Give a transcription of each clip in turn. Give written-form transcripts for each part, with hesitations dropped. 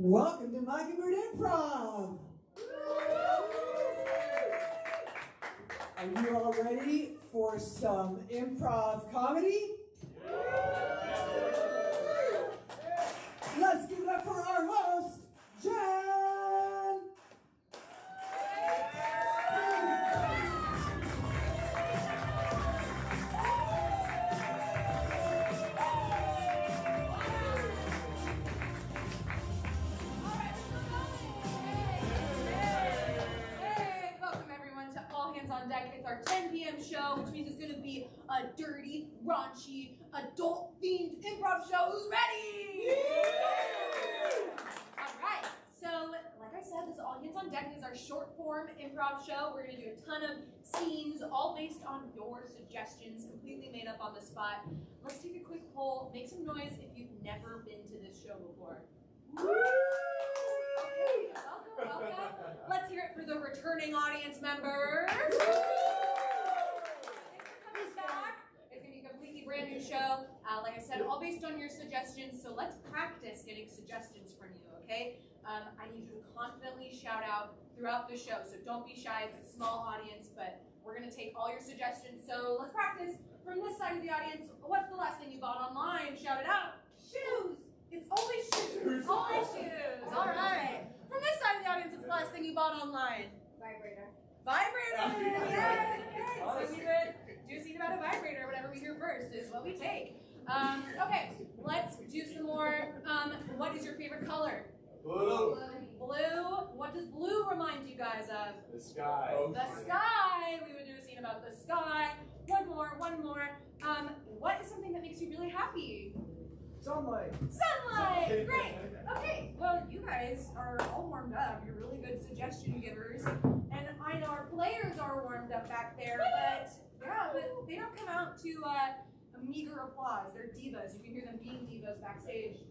Welcome to Mockingbird Improv! Are you all ready for some improv comedy? Let's give it up for our host, Jen! On deck. It's our 10 p.m. show, which means it's going to be a dirty, raunchy, adult-themed improv show. Who's ready? All right. So, like I said, this All Hands on Deck is our short-form improv show. We're going to do a ton of scenes, all based on your suggestions, completely made up on the spot. Let's take a quick poll. Make some noise if you've never been to this show before. Okay, welcome. Let's hear it for the returning audience members. Thanks for coming back. It's going to be a completely brand new show. Like I said, all based on your suggestions. So let's practice getting suggestions from you, okay? I need you to confidently shout out throughout the show. So don't be shy. It's a small audience, but we're going to take all your suggestions. So let's practice. From this side of the audience, what's the last thing you bought online? Shout it out. Shoes. It's always shoes. Always shoes. All right. From this side of the audience, what's the last thing you bought online? Vibrator. Vibrator. Yes. So we would do a scene about a vibrator. Whatever we hear first is what we take. Okay. Let's do some more. What is your favorite color? Blue. Blue. What does blue remind you guys of? The sky. The sky. We would do a scene about the sky. One more. What is something that makes you really happy? Sunlight. Sunlight! Great! Okay, well, you guys are all warmed up. You're really good suggestion givers. And I know our players are warmed up back there, but they don't come out to a meager applause. They're divas. You can hear them being divas backstage.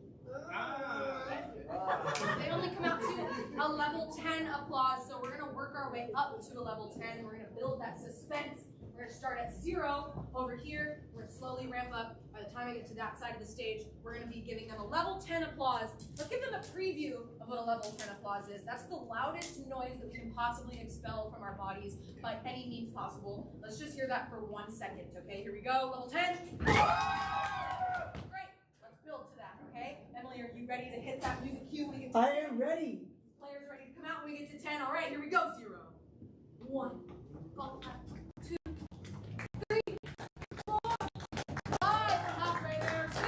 They only come out to a level 10 applause, so we're going to work our way up to a level 10. We're going to build that suspense. We're going to start at 0 over here. We're going to slowly ramp up. By the time I get to that side of the stage, we're going to be giving them a level 10 applause. Let's give them a preview of what a level 10 applause is. That's the loudest noise that we can possibly expel from our bodies by any means possible. Let's just hear that for 1 second, okay? Here we go. Level 10. Great. Let's build to that, okay? Emily, are you ready to hit that music cue when we get to 10? I am ready. Players are ready to come out when we get to 10. All right, here we go. 0, 1, 2, 3, 4, 5, operator, 6, 7,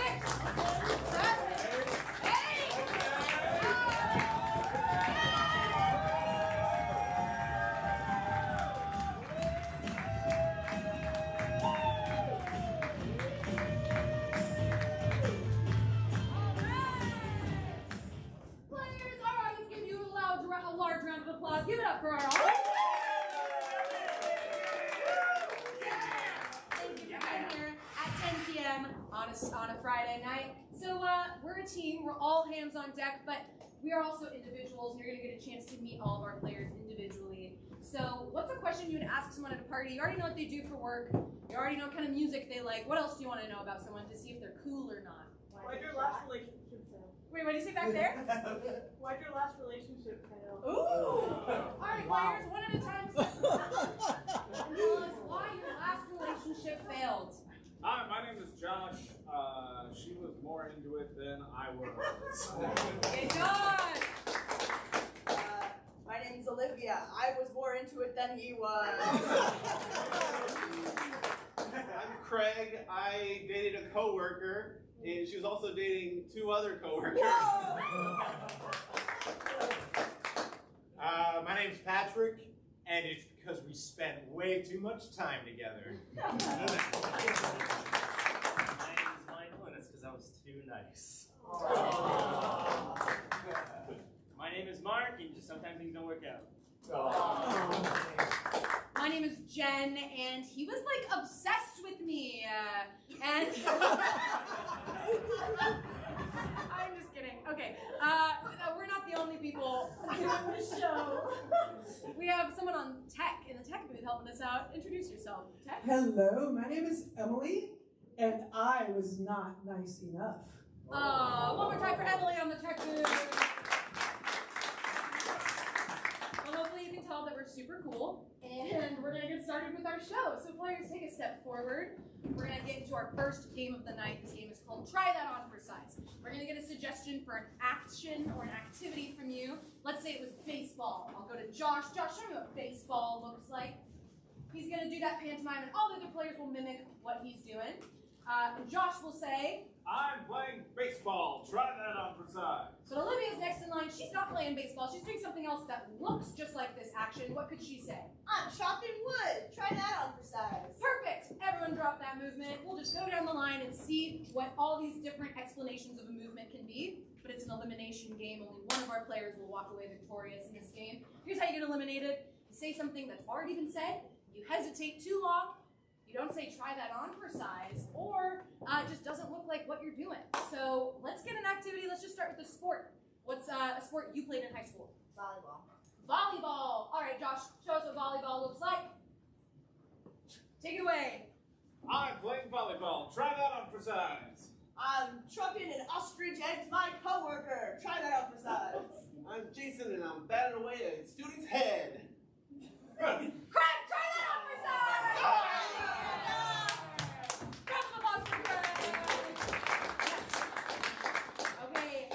8. Players, all right, let's give you a large round of applause. Give it up for our audience. On a Friday night. So we're a team, we're all hands on deck, but we are also individuals, and you're going to get a chance to meet all of our players individually. So what's a question you would ask someone at a party? You already know what they do for work. You already know what kind of music they like. What else do you want to know about someone to see if they're cool or not? Why'd your last relationship fail? Wait, what did you say back there? Why'd your last relationship fail? Ooh! All right, players, one at a time. Tell us why your last relationship failed. Hi, my name is Josh. She was more into it than I was. Good job! My name's Olivia. I was more into it than he was. I'm Craig. I dated a coworker, and she was also dating 2 other coworkers. My name's Patrick, and it's because we spent way too much time together. My name is Michael, and it's because I was too nice. My name is Mark, and just sometimes things don't work out. My name is Jen, and he was like obsessed with me, and I'm just kidding. Okay, we're not the only people on the show. We have someone on tech in the tech booth helping us out. Introduce yourself, Tech. Hello, my name is Emily, and I was not nice enough. One more time for Emily on the tech booth. tell that we're super cool, and we're gonna get started with our show. So players, take a step forward. We're gonna get into our first game of the night. This game is called Try That On for Size. We're gonna get a suggestion for an action or an activity from you. Let's say it was baseball. I'll go to Josh. Josh, show me what baseball looks like. He's gonna do that pantomime, and all the other players will mimic what he's doing. Josh will say, I'm playing baseball. Try that on for size. but Olivia's next in line. She's not playing baseball. She's doing something else that looks just like this action. What could she say? I'm chopping wood. Try that on for size. Perfect. Everyone drop that movement. We'll just go down the line and see what all these different explanations of a movement can be. But it's an elimination game. Only one of our players will walk away victorious in this game. Here's how you get eliminated. You say something that's already been said. You hesitate too long. You don't say try that on for size, or it just doesn't look like what you're doing. So let's get an activity. Let's just start with a sport. What's a sport you played in high school? Volleyball. Volleyball. All right, Josh, show us what volleyball looks like. Take it away. I'm playing volleyball. Try that on for size. I'm trucking an ostrich egg to my coworker. Try that on for size. I'm Jason and I'm batting away a student's head. Craig, try that on for size. Round of applause for Craig. Okay,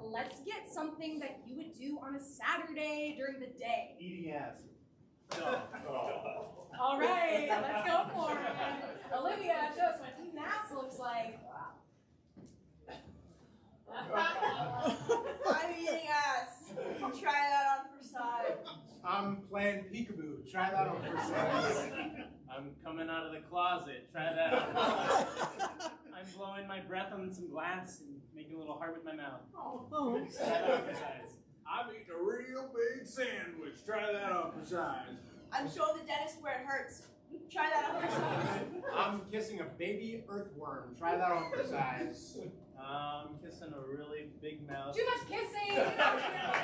let's get something that you would do on a Saturday during the day. Eating ass. All right, let's go for it. Olivia, show us what eating ass looks like. I'm eating ass. Try that on for size. I'm playing peekaboo. Try that on for size. I'm coming out of the closet. Try that out. I'm blowing my breath on some glass and making a little heart with my mouth. Try that out for size. I'm eating a real big sandwich. Try that on for size. I'm showing the dentist where it hurts. Try that on for size. I'm kissing a baby earthworm. Try that on for size. I'm kissing a really big mouth. Too much kissing. Get out here. Oh.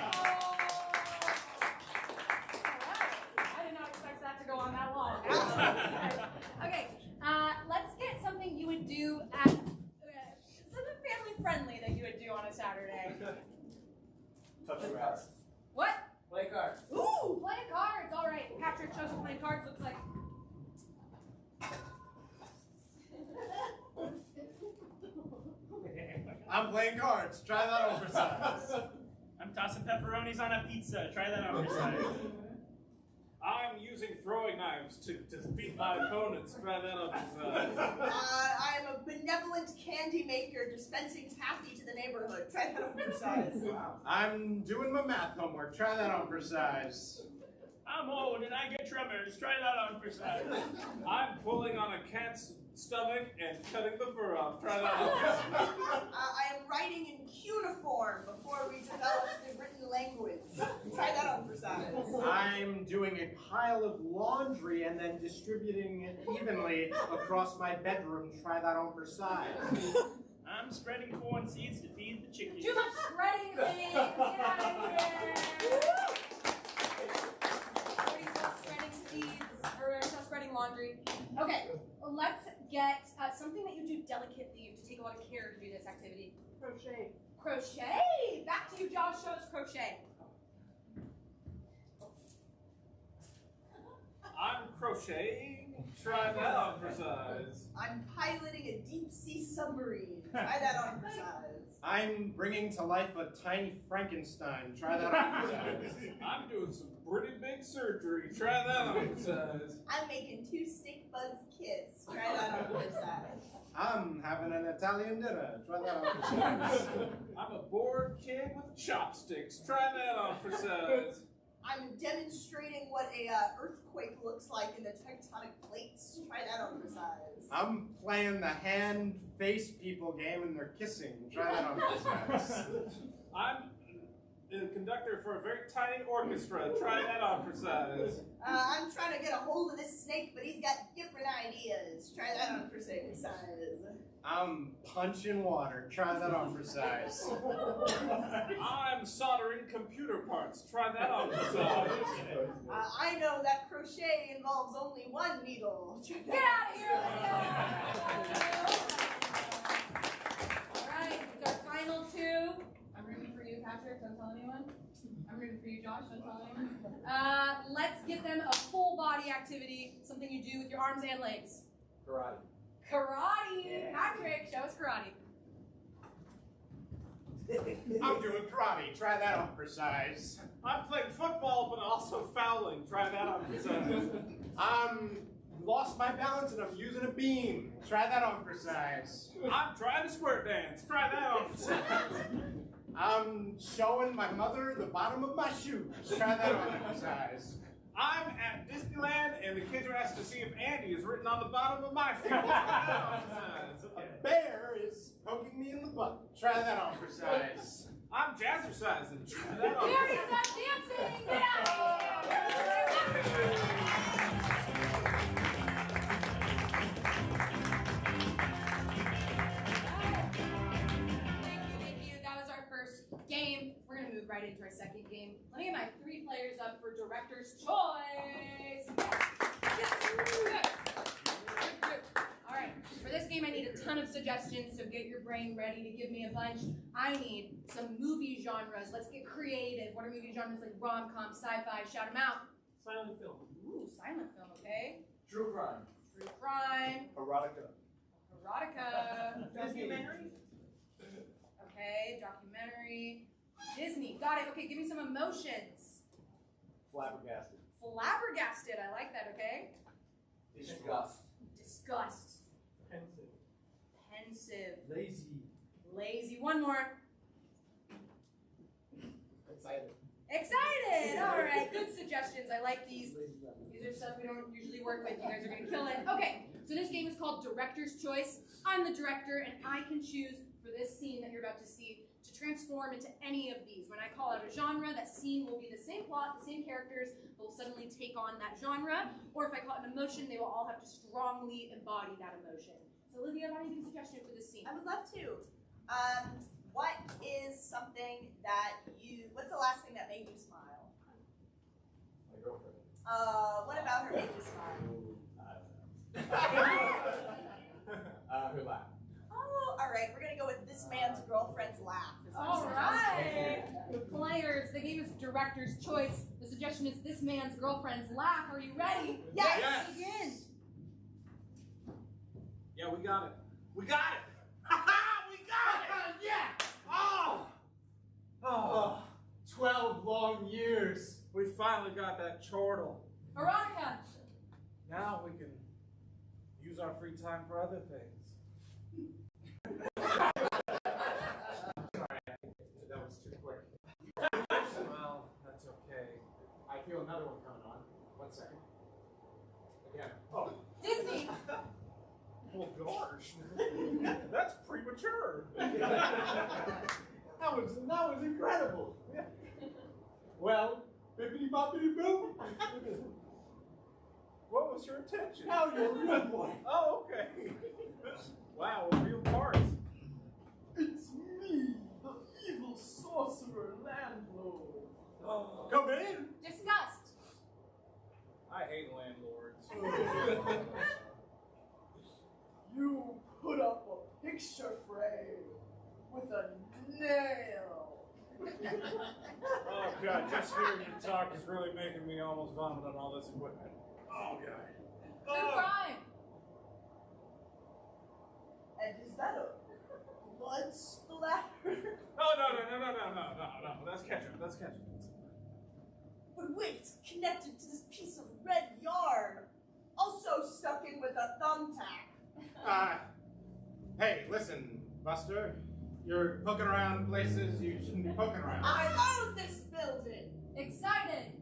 All right. I did not expect that to go on that long. Okay, let's get something you would do at something family friendly that you would do on a Saturday. Touch the grass. What? Play cards. Ooh, playing cards. All right. Patrick shows what playing cards looks like. I'm playing cards. Try that on for size. I'm tossing pepperonis on a pizza. Try that on for size. I'm using throwing knives to defeat my opponents. Try that on for size. I'm a benevolent candy maker dispensing taffy to the neighborhood. Try that on for size. I'm doing my math homework. Try that on for size. I'm old and I get tremors. Try that on for size. I'm pulling on a cat's stomach and cutting the fur off. Try that on for size. I am writing in cuneiform before we developed the written language. Try that on for size. I'm doing a pile of laundry and then distributing it evenly across my bedroom. Try that on for size. I'm spreading corn seeds to feed the chickens. Too much spreading things. Get out of here. Nobody's still spreading seeds or still spreading laundry. Okay, let's get something that you do delicately. You have to take a lot of care to do this activity. Crochet. Crochet. Back to you, Josh. Show us crochet. I'm crocheting. Try that on for size. I'm piloting a deep sea submarine. Try that on for size. I'm bringing to life a tiny Frankenstein. Try that on for size. I'm doing some pretty big surgery. Try that on for size. I'm making 2 stick bugs kiss. Try that on for size. I'm having an Italian dinner. Try that on for size. I'm a bored kid with chopsticks. Try that on for size. I'm demonstrating what a earthquake looks like in the tectonic plates. Try that on for size. I'm playing the hand-face people game and they're kissing. Try that on for size. I'm the conductor for a very tiny orchestra. Try that on for size. I'm trying to get a hold of this snake, but he's got different ideas. Try that on for size. I'm punching water. Try that on for size. I'm soldering computer parts. Try that on for size. I know that crochet involves only 1 needle. Get out of here, Olivia. All right, it's our final 2. I'm rooting for you, Patrick. Don't tell anyone. I'm rooting for you, Josh. Don't tell anyone. Let's get them a full body activity, something you do with your arms and legs. Karate. Karate. Yeah. Patrick, show us karate. I'm doing karate. Try that on for size. I'm playing football, but also fouling. Try that on for size. I'm lost my balance and I'm using a beam. Try that on for size. I'm trying to squirt dance. Try that on for size. I'm showing my mother the bottom of my shoes. Try that on for size. I'm at Disneyland, and the kids are asking to see if Andy is written on the bottom of my feet. Try that on for size. A bear is poking me in the butt. Try that on for size. I'm jazzercising. Try that on Gary, for stop dancing! Get out of here! Thank you. That was our first game. We're going to move right into our second game. Let me get my 3 players up for Director's Choice. Good. All right. For this game, I need a ton of suggestions, so get your brain ready to give me a bunch. I need some movie genres. Let's get creative. What are movie genres like rom-com, sci-fi? Shout them out. Silent film. Ooh, silent film, okay. True crime. True crime. Erotica. Erotica. Documentary. Okay, documentary. Disney. Got it. Okay, give me some emotions. Flabbergasted. Flabbergasted. I like that, okay? Disgust. Disgust. Pensive. Pensive. Lazy. Lazy. One more. Excited. Excited. All right, good suggestions. I like these. These are stuff we don't usually work with. You guys are going to kill it. Okay, so this game is called Director's Choice. I'm the director, and I can choose for this scene that you're about to see to transform into any of these. When I call out a genre, that scene will be the same plot, the same characters, but will suddenly take on that genre. Or if I call it an emotion, they will all have to strongly embody that emotion. So Olivia, have any suggestion for this scene? I would love to. What is something that what's the last thing that made you smile? My girlfriend. What about her made you smile? Her laugh. Oh, all right. We're gonna go with this man's girlfriend's laugh. All right. Players, the game is Director's Choice. The suggestion is this man's girlfriend's laugh. Are you ready? Yes. Yes. Begin. Yeah, we got it. We got it. We got it. Yeah! Oh. Oh. 12 long years. We finally got that chortle. Veronica. Now we can use our free time for other things. That was too quick. Well, that's okay. I feel another one coming on. 1 second. Again. Oh. Disney. Well, gosh. That's premature. That was incredible. Well, bippity boppity boop. What was your intention? Now you're a real boy. Oh, okay. Wow, a real part. It's me, the evil sorcerer landlord. Oh. Come in. Disgust. I hate landlords. You put up a picture frame with a nail. Oh God, just hearing you talk is really making me almost vomit on all this equipment. Oh God. True crime. And is that a blood splatter? No. That's ketchup. That's ketchup. But wait, it's connected to this piece of red yarn, also stuck in with a thumbtack. Hey, listen, Buster. You're poking around places you shouldn't be poking around. I own this building. Excited.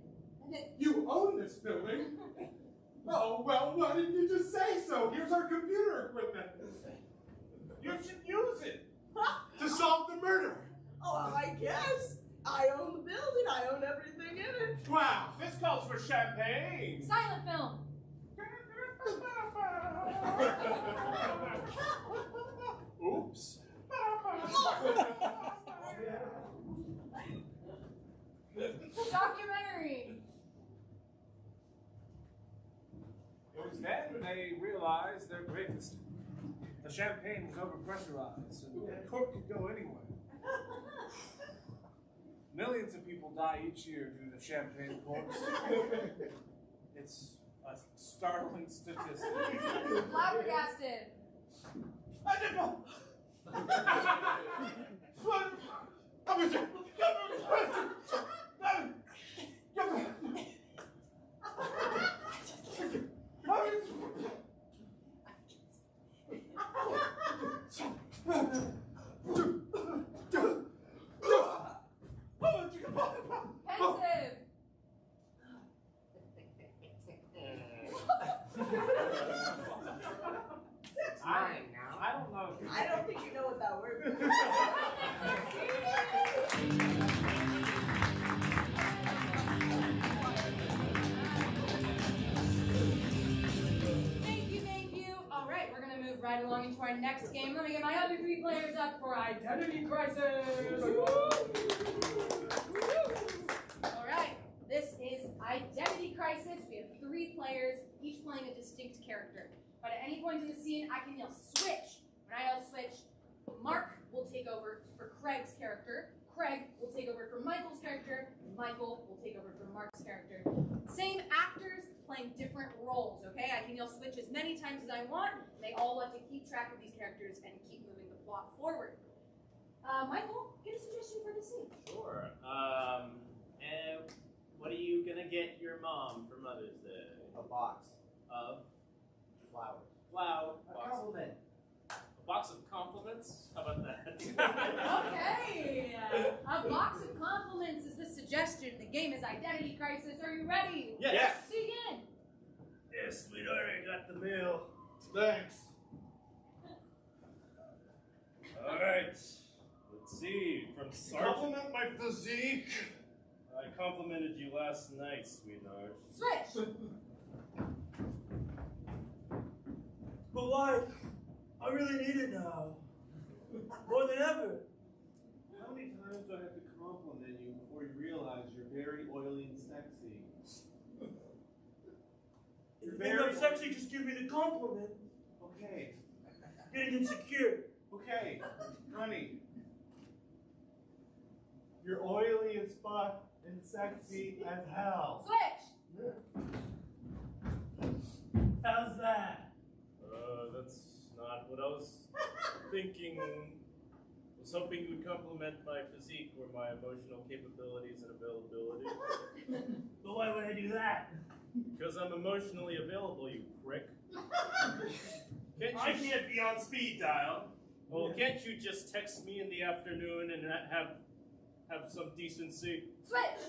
And it, You own this building? Oh, well, why didn't you just say so? Here's our computer equipment. You should use it. To solve the murder. oh, I guess. I own the building. I own everything in it. Wow. This calls for champagne. Silent film. Oops. Documentary. It was then they realized their greatest. The champagne was overpressurized, and the cork could go anywhere. Millions of people die each year due to champagne corks. It's a startling statistic. Flabbergasted. I didn't know. Pensive. I don't know. I don't think you know what that word means. Thank you. All right, we're gonna move right along into our next game. Let me get my other 3 players up for Identity Crisis. All right, this is Identity Crisis. We have 3 players, each playing a distinct character. But at any point in the scene, I can yell switch. When I yell switch, Mark will take over for Craig's character. Craig will take over for Michael's character. Michael will take over for Mark's character. Same actors playing different roles, okay? I can yell switch as many times as I want. They all want to keep track of these characters and keep moving the plot forward. Michael, get a suggestion for the scene. Sure. What are you gonna get your mom for Mother's Day? A box Of flowers. flower. A compliment. A box of compliments? How about that? Okay. A box of compliments is the suggestion. The game is Identity Crisis. Are you ready? Yes. Begin. Yes, sweetheart, I got the mail. Thanks. All right. Let's see. From Sergeant. Compliment my physique. I complimented you last night, sweetheart. Switch. But why? I really need it now. More than ever. How many times do I have to compliment you before you realize you're very oily and sexy? If you think I'm sexy, just give me the compliment. Okay, Getting insecure. okay, honey. You're oily as fuck and sexy as hell. Switch. How's that? That's not what I was thinking. I was hoping you would compliment my physique or my emotional capabilities and availability. But why would I do that? Because I'm emotionally available, you prick. I can't be on speed dial. Well, can't you just text me in the afternoon and have some decency? Switch.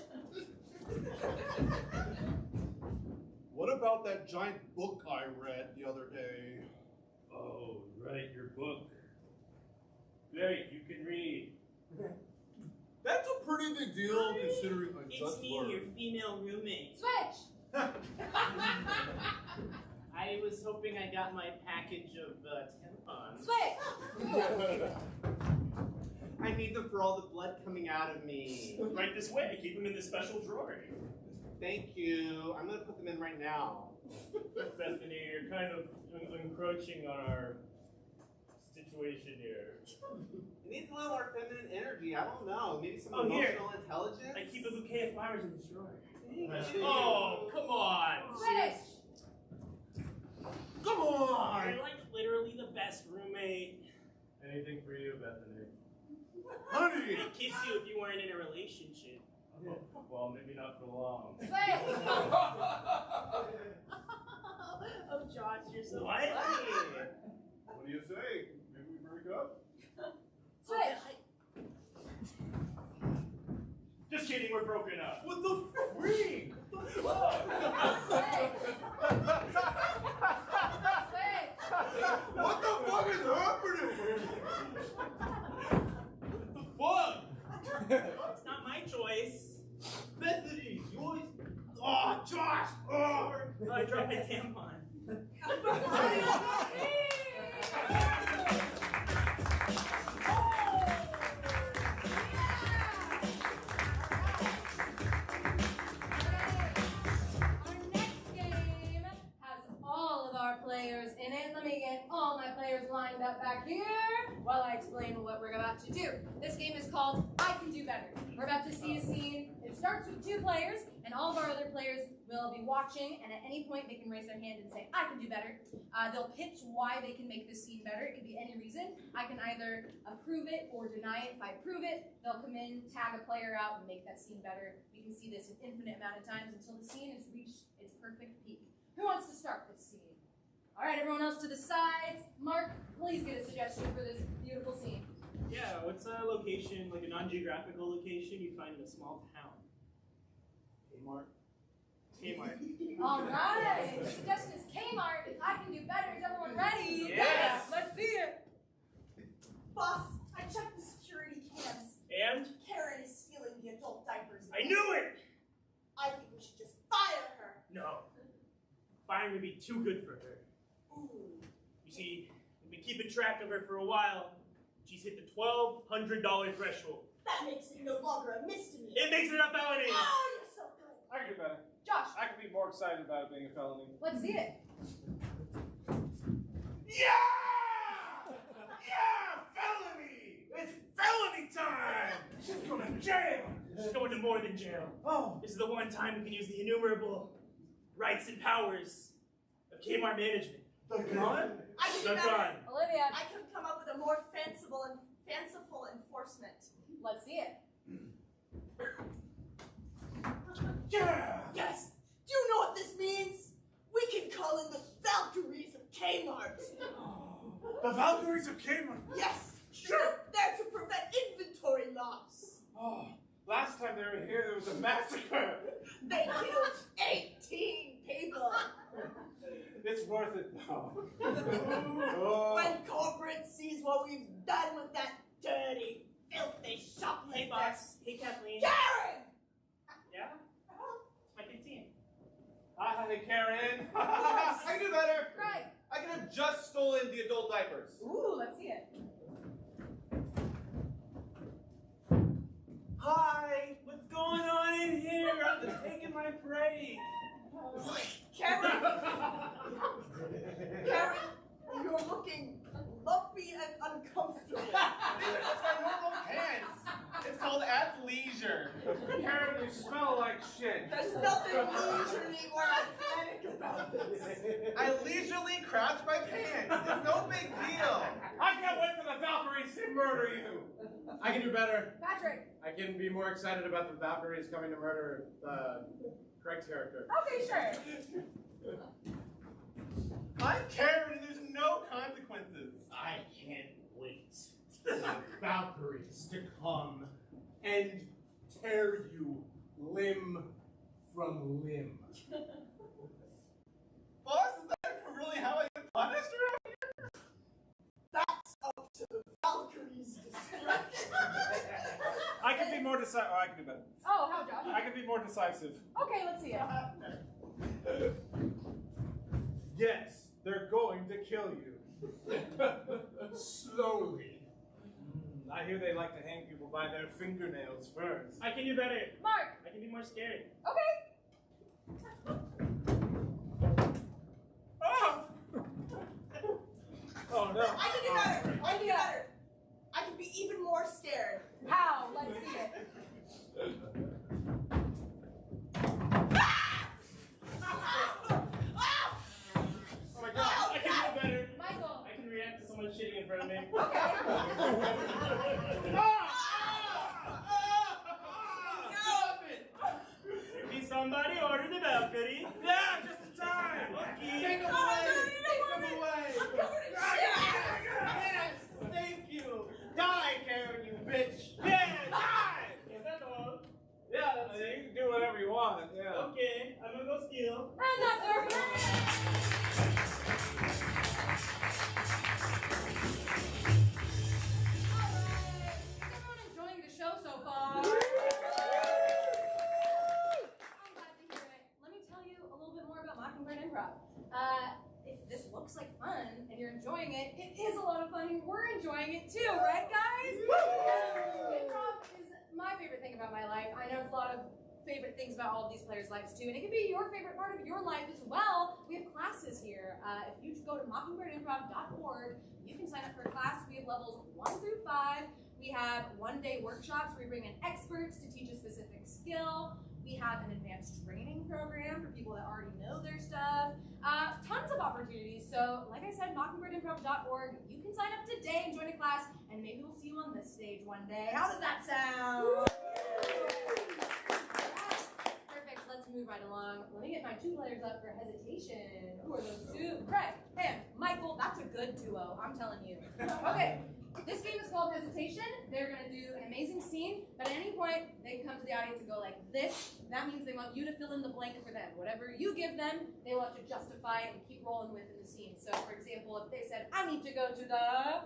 What about that giant book I read the other day? Oh, right, your book. Great, you can read. That's a pretty big deal considering I It's just me, your learned. female roommate. Switch. I was hoping I got my package of tampons. Switch. I need them for all the blood coming out of me. Right this way, keep them in this special drawer. Thank you. I'm gonna put them in right now. Bethany, you're kind of encroaching on our situation here. It needs a little more feminine energy. I don't know. Maybe some Oh, here. emotional intelligence. I keep a bouquet of flowers in this drawer. Thank you. Oh, come on! Switch. Come on! You're like literally the best roommate. Anything for you, Bethany? Honey! I'd kiss you if you weren't in a relationship. Well, maybe not for long. Switch. Oh, Josh, you're so What? funny. What do you say? Maybe we break up? Switch. Just kidding, we're broken up. What the freak? What the Switch. What the fuck is happening? What the fuck? It's not my choice. Bethany, you always. Oh, Josh! Oh! I dropped my tampon. Our next game has all of our players in it. Let me get all my players lined up back here while I explain what we're about to do. This game is called I Can Do Better. We're We're about to see a scene. It starts with 2 players, and all of our other players will be watching, and at any point they can raise their hand and say, I can do better. They'll pitch why they can make this scene better. It could be any reason. I can either approve it or deny it. If I approve it, they'll come in, tag a player out, and make that scene better. We can see this an infinite amount of times until the scene has reached its perfect peak. Who wants to start this scene? All right, everyone else to the sides. Mark, please get a suggestion for this beautiful scene. Yeah, what's a location, like a non-geographical location you'd find in a small town? Kmart. Kmart. All right, the suggestion is Kmart. It's I can do better. Is everyone ready? Yes. Let's see it. Boss, I checked the security cams. And? Karen is stealing the adult diapers. I knew it! I think we should just fire her. No. Firing would be too good for her. Ooh. You see, we've been keeping track of her for a while. She's hit the $1,200 threshold. That makes it no longer a misdemeanor. It makes it a felony! Oh, you're so good. I can do better. Josh, I could be more excited about it being a felony. let's see it. Yeah! Yeah! Felony! It's felony time! She's going to jail! She's going to more than jail. Oh. This is the one time we can use the innumerable rights and powers of Kmart management. The gun? I can do The better. gun. Olivia, I could come up with a more fanciful enforcement. let's see it. Yeah! Yes. Do you know what this means? We can call in the Valkyries of Kmart. The Valkyries of Kmart. Yes. They're there to prevent inventory loss. Oh, last time they were here, there was a massacre. They killed 18 people. It's worth it though. Oh. When corporate sees what we've done with that dirty, filthy shoplifter. Hey, boss. Hey, Kathleen. Karen! Yeah? It's my 15. Hi, Karen. I can do better. Right. I could have just stolen the adult diapers. Ooh, let's see it. Hi! What's going on in here? I'm just taking my break. Karen! Karen, you're looking lumpy and uncomfortable. That's my normal pants. It's called athleisure. Karen, you smell like shit. There's nothing leisurely or athletic about this. I leisurely craft my pants. It's no big deal. I can't wait for the Valkyries to murder you. I can do better. Patrick. I can be more excited about the Valkyries coming to murder Craig's character. Okay, sure. I'm Karen and there's no consequences. I can't wait for the Valkyries to come and tear you limb from limb. Boss, is that really how I get punished around here? That's up to the Valkyries' discretion. I can be more decisive. Oh, I can do better. Oh, how, Josh? I can be more decisive. Okay, let's see it. Yes, they're going to kill you. Slowly. I hear they like to hang people by their fingernails first. I can do better. Mark. I can be more scary. Okay. Oh! Oh no. I can do better. I can do better. I can be even more scared. How? Let's see it. Oh my god, I can do better. Michael. I can react to someone shitting in front of me. Be somebody order the Valkyrie. Yeah, just in time. Okay. Take them away! Take them away! Yes! Thank you! Die, Karen, you bitch! Yeah, die! Is that all? Yeah, that's it. You can do whatever you want. Yeah. Okay, I'm gonna go steal. And that's our Alright. Is everyone enjoying the show so far? I'm glad to hear it. Let me tell you a little bit more about Mockingbird Improv. If this looks like fun and you're enjoying it, it is a lot of fun and we're enjoying it too, right guys? Improv is my favorite thing about my life. I know it's a lot of favorite things about all of these players' lives too, and it can be your favorite part of your life as well. We have classes here. If you go to mockingbirdimprov.org, you can sign up for a class. We have levels 1 through 5. We have one-day workshops where we bring in experts to teach a specific skill. We have an advanced training program for people that already know their stuff. Tons of opportunities. So, like I said, mockingbirdimprov.org. You can sign up today and join a class, and maybe we'll see you on this stage one day. How does that sound? Perfect. Let's move right along. Let me get my two players up for hesitation. Who are those two? Craig and Michael. That's a good duo, I'm telling you. Okay. This game is called Hesitation. They're going to do an amazing scene, but at any point, they can come to the audience and go like this. That means they want you to fill in the blank for them. Whatever you give them, they want to justify and keep rolling with in the scene. So, for example, if they said, I need to go to the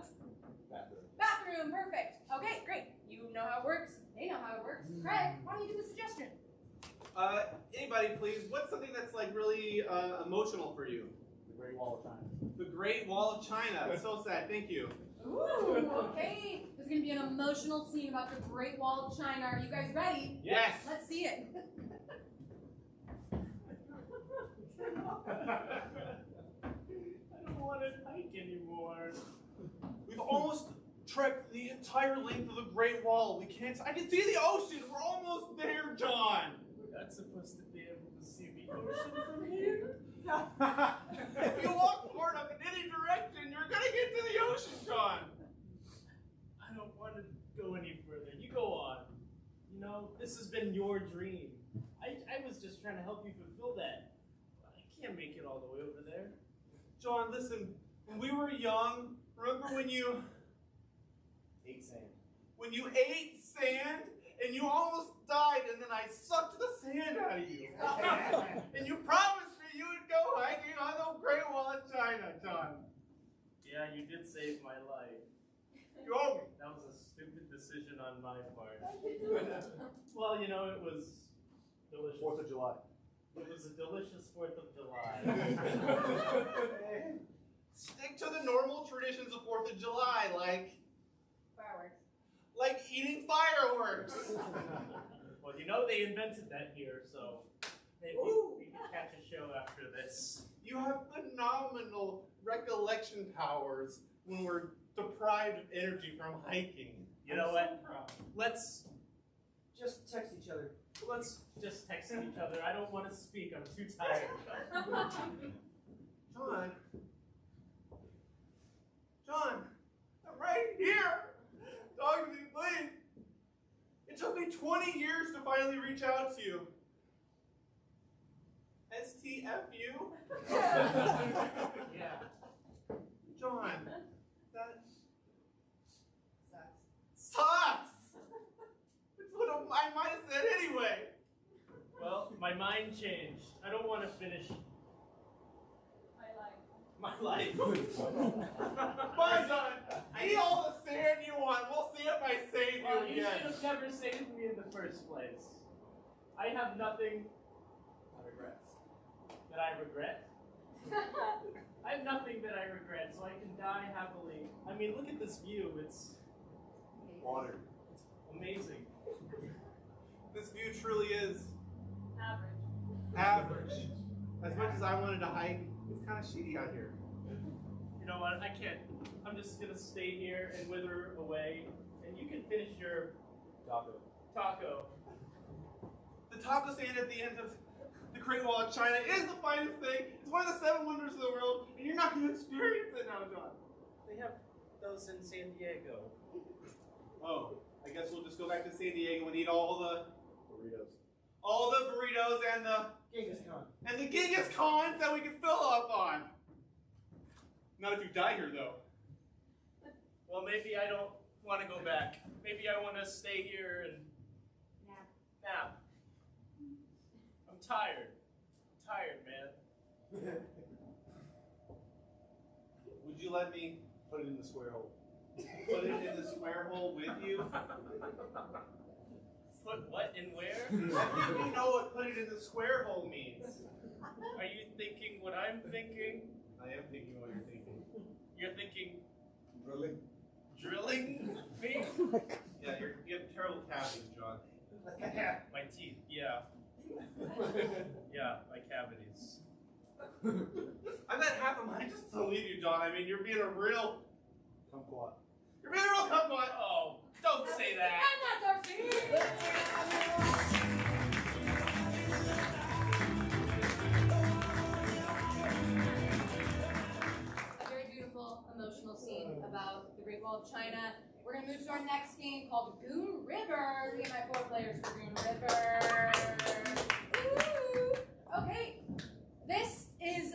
bathroom, perfect. Okay, great. You know how it works. They know how it works. Craig, why don't you do the suggestion? Anybody, please. What's something that's like really emotional for you? The Great Wall of China. The Great Wall of China. It's so sad. Thank you. Ooh, okay. There's going to be an emotional scene about the Great Wall of China. Are you guys ready? Yes. Let's see it. I don't want to hike anymore. We've almost trekked the entire length of the Great Wall. I can see the ocean. We're almost there, John. We're not supposed to be able to see the ocean from here. If you walk far enough in any direction, you're gonna get to the ocean, John. I don't want to go any further. You go on. You know, this has been your dream. I was just trying to help you fulfill that. I can't make it all the way over there. John, listen. When we were young, remember when you Ate sand. when you ate sand and you almost died, and then I sucked the sand out of you, and you promised me you would go hiking on the Great Wall of China, John. Yeah, you did save my life. You owe me. That was a stupid decision on my part. Well, you know, it was delicious. 4th of July. It was a delicious 4th of July. Stick to the normal traditions of 4th of July, like Fireworks. eating fireworks. Well, you know they invented that here, so maybe we can catch a show after this. You have phenomenal recollection powers when we're deprived of energy from hiking. You know what? Let's Just text each other. just text each other. I don't want to speak. I'm too tired. John, I'm right here. Talk to me, please. It took me 20 years to finally reach out to you. STFU? Yeah. John, that Sucks. sucks. That's what I might have said anyway. Well, my mind changed. I don't want to finish my life. Fine, John. Eat all the sand you want. We'll see if I save Well, you you again. should have never saved me in the first place. I have nothing that I regret. I have nothing that I regret, so I can die happily. I mean, look at this view. It's Water. amazing. This view truly is Average. average. As much as I wanted to hike, it's kind of shitty out here. You know what? I can't. I'm just gonna stay here and wither away, and you can finish your taco. The taco stand at the end of the Great Wall of China is the finest thing. It's one of the 7 wonders of the world, and you're not going to experience it now, John. They have those in San Diego. Oh, I guess we'll just go back to San Diego and eat all the Burritos. burritos and the Genghis Khan. Genghis Khans that we can fill up on. Not if you die here, though. Well, maybe I don't want to go back. Maybe I want to stay here and nap. I'm tired. I'm tired, man. Would you let me Put it in the square hole. put it in the square hole with you? Put what and where? I think you know what put it in the square hole means. Are you thinking what I'm thinking? I am thinking what you're thinking. You're thinking Drilling. drilling me? Yeah, you have terrible cavities, John. My teeth, yeah. Yeah, my cavities. I've had half of mine just to leave you, John. I mean, you're being a real Kumquat. kumquat. Oh, Don't say that. And that's our scene! A very beautiful, emotional scene about the Great Wall of China. We're going to move to our next game called Goon River. Me and my 4 players for Goon River. Woo! Okay, this is,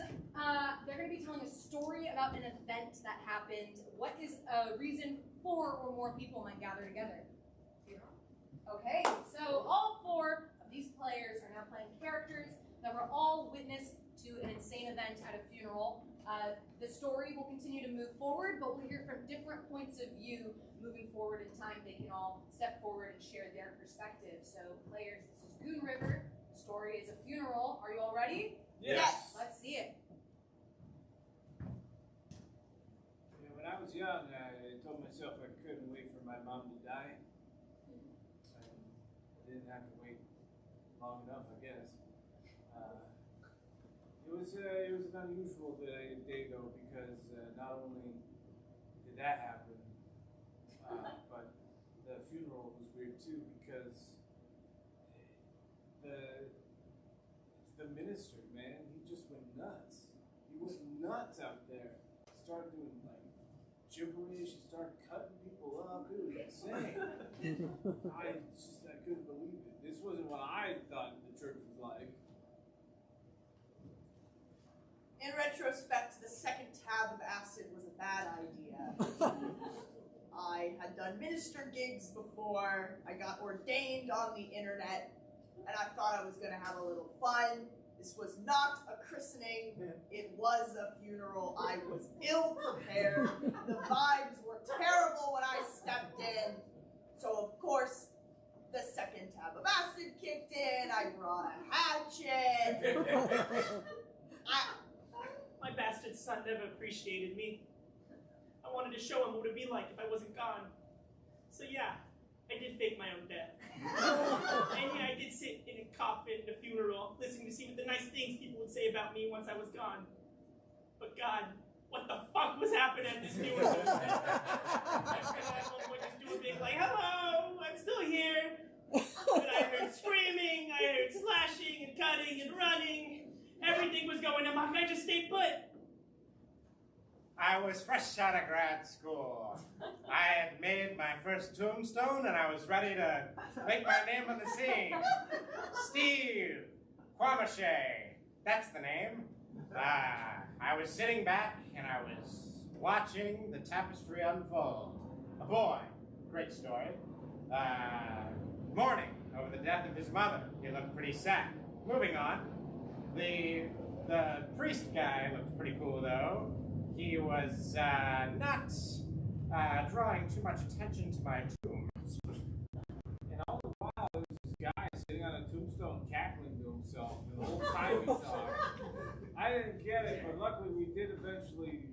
they're going to be telling a story about an event that happened. What is a reason 4 or more people might gather together? Okay, so all 4 of these players are now playing characters that were all witness to an insane event at a funeral. The story will continue to move forward, but we'll hear from different points of view moving forward in time. They can all step forward and share their perspective. So players, this is Goon River. The story is a funeral. Are you all ready? Yes. Let's see it. Yeah, when I was young, I told myself I couldn't wait for my mom to die. I didn't have to wait long enough, I guess. It was an unusual day though, because not only did that happen, but the funeral was weird too, because the minister, man, he just went nuts. He was nuts out there. He started doing like gibberish. He started cutting people up. It was insane. I couldn't believe it. This wasn't what I thought the church was like. In retrospect, the second tab of acid was a bad idea. I had done minister gigs before. I got ordained on the internet, and I thought I was going to have a little fun. This was not a christening. It was a funeral. I was ill prepared. The vibes were terrible when I stepped in. So, of course, the second tab of acid kicked in. I brought a hatchet. My bastard son never appreciated me. I wanted to show him what it would be like if I wasn't gone. So yeah, I did fake my own death. And yeah, I did sit in a coffin at a funeral, listening to see what the nice things people would say about me once I was gone. But God, what the fuck was happening at this funeral? I just do a big like, hello, I'm still here. But I heard screaming, I heard slashing and cutting and running. Everything was going amok. I just stayed put. I was fresh out of grad school. I had made my first tombstone and I was ready to make my name on the scene. Steve Quamache. That's the name. I was sitting back and I was watching the tapestry unfold. A boy. Great story. Mourning over the death of his mother. He looked pretty sad. Moving on. The priest guy looked pretty cool though. He was not drawing too much attention to my tomb. And all the while, there was this guy sitting on a tombstone cackling to himself the whole time he talked. I didn't get it, but luckily we did eventually,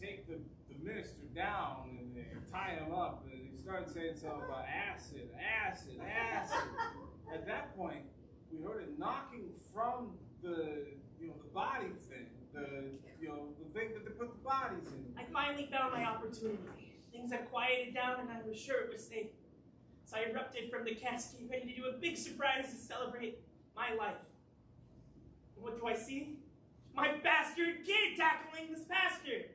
take the minister down and tie him up. And he started saying something about acid. At that point, we heard it knocking from the body thing, the thing that they put the bodies in. I finally found my opportunity. Things had quieted down and I was sure it was safe. So I erupted from the casket, ready to do a big surprise to celebrate my life. And what do I see? My bastard kid tackling this pastor.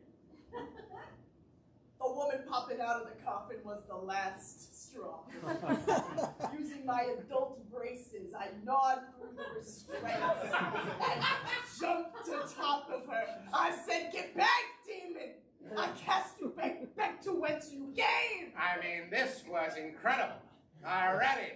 The woman popping out of the coffin was the last straw. Using my adult braces, I gnawed through the restraints and jumped to top of her. I said, "Get back, demon! I cast you back to whence you came!" I mean, this was incredible. Already,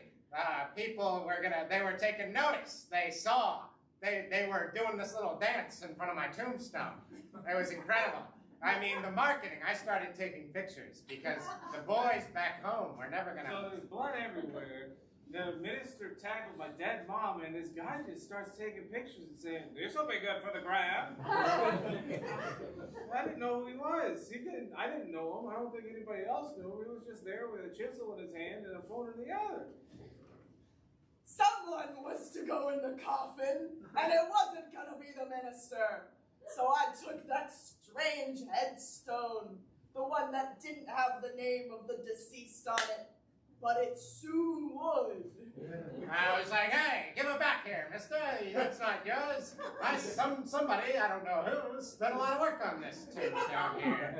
people they were taking notice. They saw. They were doing this little dance in front of my tombstone. It was incredible. I mean, the marketing, I started taking pictures because the boys back home were never going to... So there's blood everywhere. The minister tackled my dead mom, and this guy just starts taking pictures and saying, "This will be good for the gram." I didn't know who he was. I didn't know him. I don't think anybody else knew him. He was just there with a chisel in his hand and a phone in the other. Someone was to go in the coffin, and it wasn't going to be the minister. So I took that strange headstone The one that didn't have the name of the deceased on it, but it soon would. I was like, hey, give it back here, mister. That's not yours. Somebody, I don't know who, spent a lot of work on this tombstone here.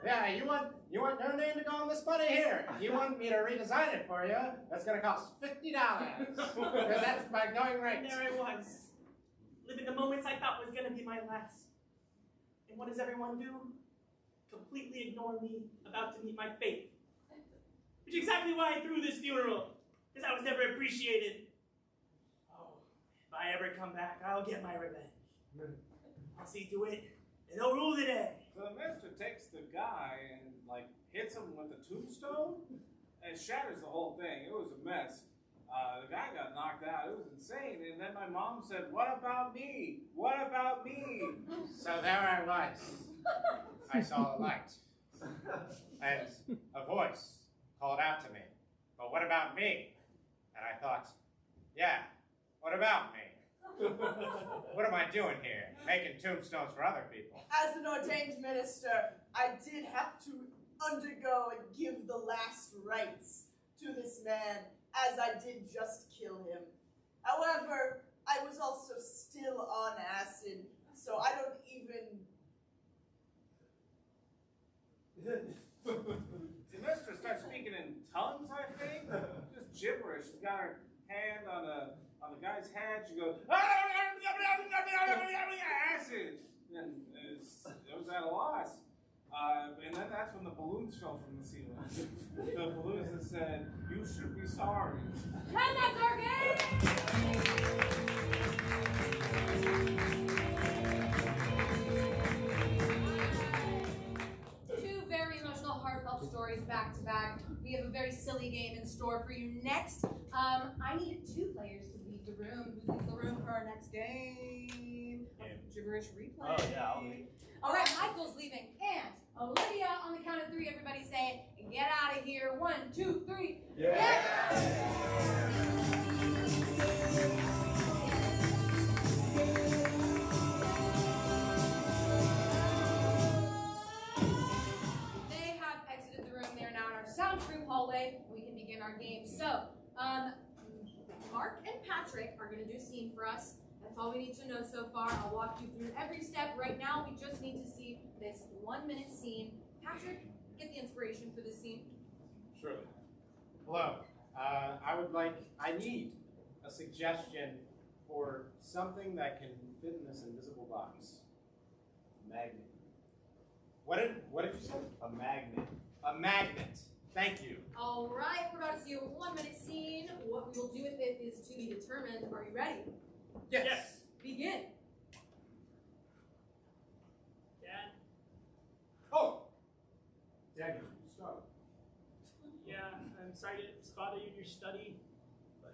Yeah, you want your name to go on this, buddy? Here. If you want me to redesign it for you, that's going to cost $50. Because that's my going rate. And there I was, living the moments I thought was going to be my last. And what does everyone do? Completely ignore me, about to meet my fate. Which is exactly why I threw this funeral, because I was never appreciated. Oh, if I ever come back, I'll get my revenge. I'll see to it, and I'll rule the day. So the master takes the guy and like hits him with a tombstone and shatters the whole thing. It was a mess. The guy got knocked out. It was insane. And then my mom said, "What about me? What about me?" So there I was. I saw a light. And a voice called out to me. But what about me? And I thought, yeah, what about me? What am I doing here? Making tombstones for other people. As an ordained minister, I did have to undergo and give the last rites to this man, as I did just kill him. However, I was also still on acid, so I don't even... The mistress starts speaking in tongues, I think. Just gibberish. She's got her hand on the guy's head. She goes, acid. And it was at a loss. And then that's when the balloons fell from the ceiling. The balloons that said, "You should be sorry." And that's our game! Two very emotional, heartfelt stories back to back. We have a very silly game in store for you next. I need 2 players to leave the room. Who's leaving the room for our next game? Gibberish replay. Oh, yeah, I'll leave. All right, Michael's leaving. And Olivia, on the count of 3, everybody say, "Get out of here." 1, 2, 3. They have exited the room. They are now in our soundproof hallway. We can begin our game. So, Mark and Patrick are going to do a scene for us. That's all we need to know so far. I'll walk you through every step. Right now, we just need to see this 1-minute scene. Patrick, get the inspiration for this scene. Surely. Hello. I need a suggestion for something that can fit in this invisible box. Magnet. What did you say? A magnet. A magnet. Thank you. All right, we're about to see a 1-minute scene. What we will do with it is to be determined. Are you ready? Yes. Begin. Dad? Oh. Daniel, stop. Yeah, I'm sorry to bother you in your study, but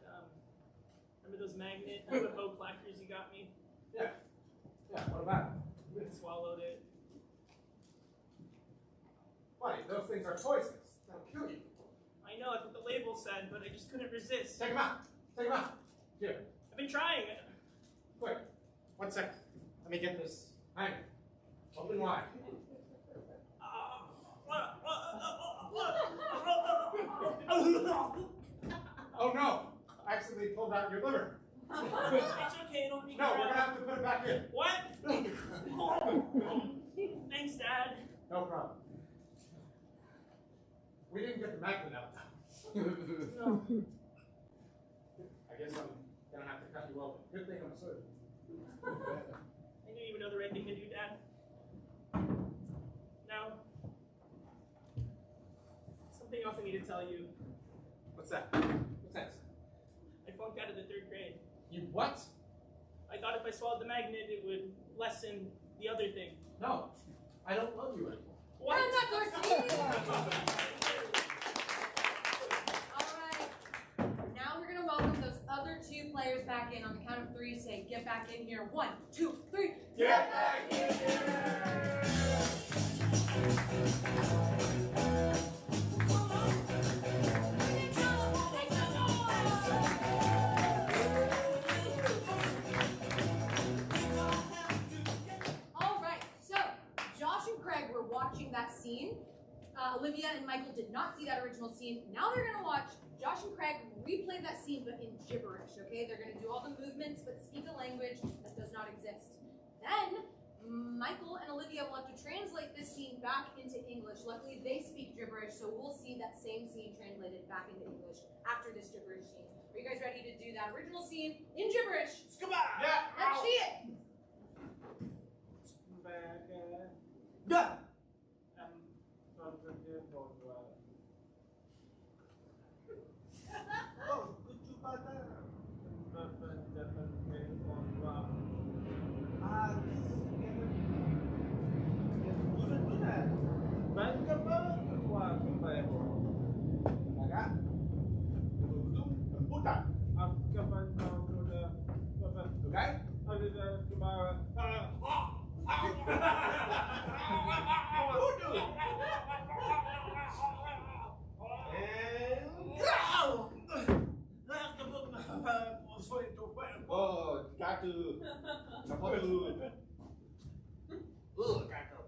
remember those magnet UFO clackers you got me? Yeah. Yeah. What about it? I swallowed it. Buddy, those things are poisonous. They'll kill you. I know, that's what the label said, but I just couldn't resist. Take them out. Take them out. Here. I've been trying. Quick. 1 second. Let me get this. Hang. Open wide. Oh no! I accidentally pulled out your liver. It's okay, don't be No, we're gonna have to put it back in. What? Thanks, Dad. No problem. We didn't get the magnet out. No. I guess I'm gonna have to cut you open. Good thing I'm a surgeon. I knew you would know the right thing to do, Dad. Now, something else I need to tell you. What's that? What's that? I flunked out of the 3rd grade. You what? I thought if I swallowed the magnet, it would lessen the other thing. No. I don't love you anymore. What? And that's our scene! All right. Now we're going to welcome those other 2 players back in. On the count of 3, say, "Get back in here." 1, 2, 3. Get back in here! All right, so Josh and Craig were watching that scene. Olivia and Michael did not see that original scene. Now they're gonna watch Josh and Craig replay that scene, but in gibberish, okay? They're gonna do all the movements, but speak a language that does not exist. Then, Michael and Olivia will have to translate this scene back into English. Luckily, they speak gibberish, so we'll see that same scene translated back into English after this gibberish scene. Are you guys ready to do that original scene in gibberish? Goodbye. Yeah. Let's see it! Done. Oh, could you butter? Oh, got to. Oh, got to.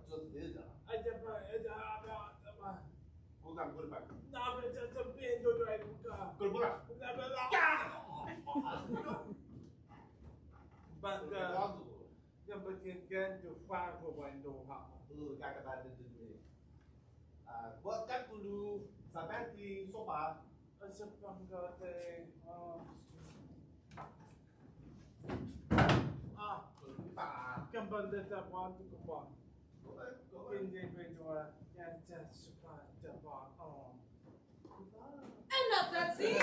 Hold on, put it back. Put it Buatkan dulu sampai di sofa. Enough that scene!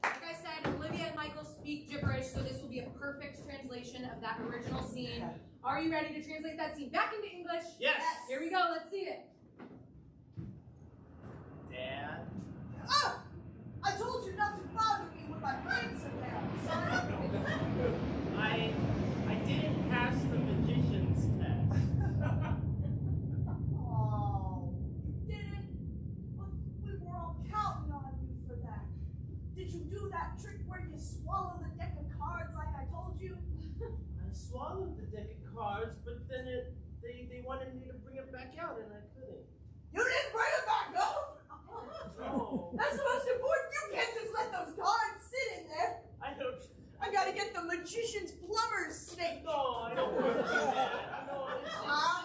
Like I said, Olivia and Michael speak gibberish, so this will be a perfect translation of that original scene. Are you ready to translate that scene back into English? Yes. Here we go, let's see it. Dad. Ah! I told you not to bother me with my brains in there, son. I didn't pass the magician's test. Oh, you didn't? But we were all counting on you for that. Did you do that trick where you swallow the deck of cards like I told you? I swallowed the deck of cards, but then they wanted me to bring it back out, and I couldn't. You didn't bring it back up! No. That's the most important. You can't just let those cards sit in there. I don't. I gotta get the magician's plumber's snake. No, I don't want to do that. No,